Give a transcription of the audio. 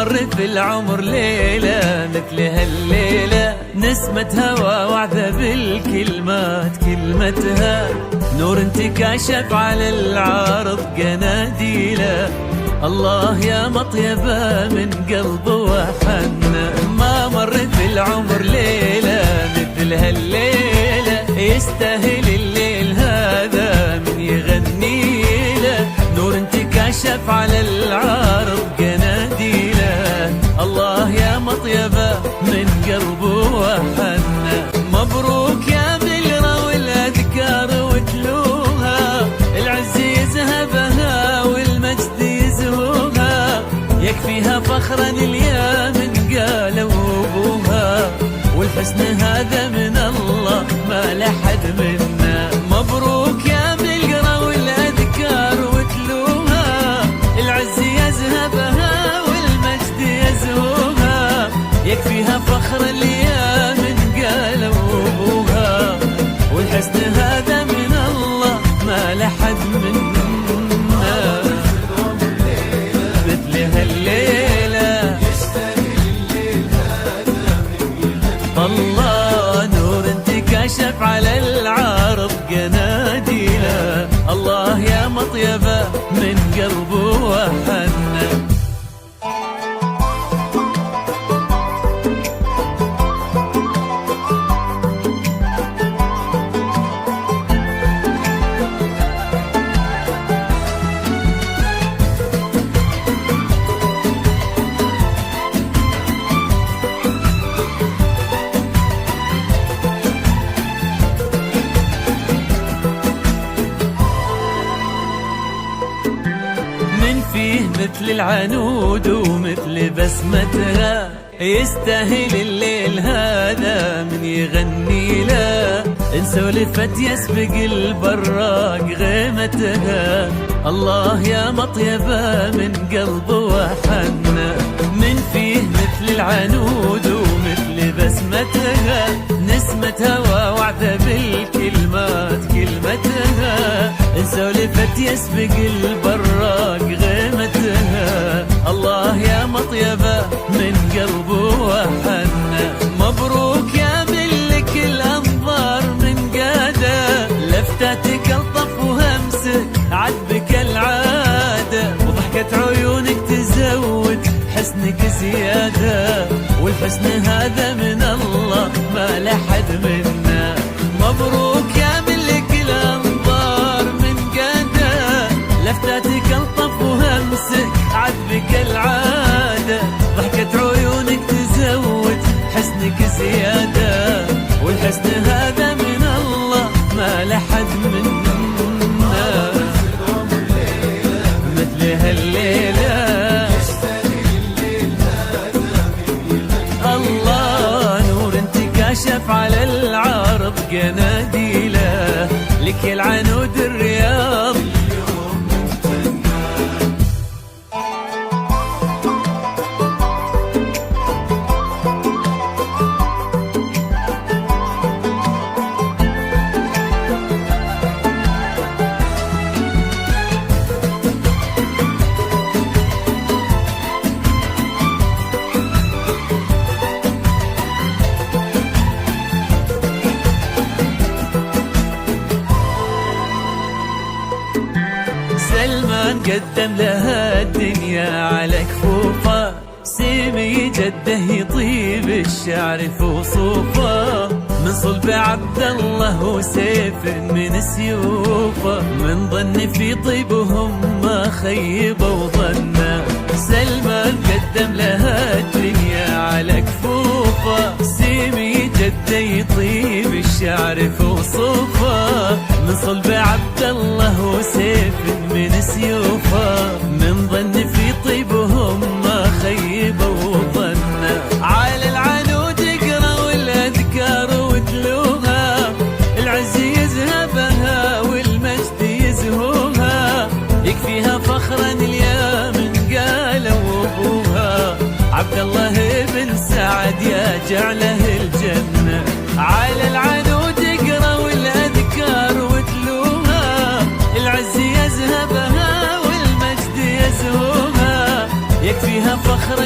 مر في العمر ليلة مثل هالليلة، نسمة هوى وعذب الكلمات كلمتها، نور انتكاشف على العارض قناديله. الله يا مطيبة من قلب وحنا، ما مر في العمر ليلة مثل هالليلة، يستاهل الليل هذا من يغني له، نور انتكاشف على العارض قناديله. الله يا مطيبة من قلب وحنا، مبروك يا بلرة والأذكار وتلوها، العز يذهبها والمجد يزهوها، يكفيها فخرا اليا من قالوا أبوها، والحسن هذا من الله ما لحد منا. مبروك يا بلرة والأذكار وتلوها، العز يذهبها والمجد يزهوها، يكفيها فخر اليا من قالوا أبوها، والحسن هذا من الله ما لحد منا. مثل هالليلة الله نور انتكاشف على العارض قناديله. الله يا مطيبة من قلب وحنا. فيه مثل العنود ومثل بسمتها، يستاهل الليل هذا من يغني له، إن سولفت يسبق البراق غيمتها. الله يا مطيبة من قلب وحنا، من فيه مثل العنود ومثل بسمتها، نسمة هوى وعذب الكلمات كلمتها، إن سولفت يسبق البراق غيمتها. الله يا مطيبة من قلب وحنا، مبروك يا ملك الأنظار من قادة، لفتاتك الطف وهمسك عذبك العادة، وضحكة عيونك تزود حسنك زيادة، والحسن هذا من الله ما لحد منا. مبروك يا ملك الأنظار من قادة، لفتاتك الطف وهمسك عذبك العادة، ضحكة عيونك تزود حسنك زيادة، والحسن هذا من الله ما لحد منا. مثل هالليلة الله نور انتكاشف على العارض قناديله، لك العنود الرياض سلمان قدم لها الدنيا على كفوفه، سيمي جده يطيب الشعر في وصوفه، من صلب عبد الله وسيف من سيوفه، من ظن في طيبهم ما خيبوا ظنا. سلمان قدم لها الدنيا على كفوفه، سيمي جده يطيب الشعر في وصوفه، من صلب عبد الله وسيف من سيوفه، من ظن في طيبهم ما خيبوا ظنا. على العنود اقرا والاذكار وتلوها، العز يذهبها والمجد يزهوها، يكفيها فخرا اليا من قالوا ابوها، عبد الله بن سعد يا جعله الجنه. على العنود اقرا والاذكار وتلوها، العز يذهبها والمجد يزهوها، يكفيها فخر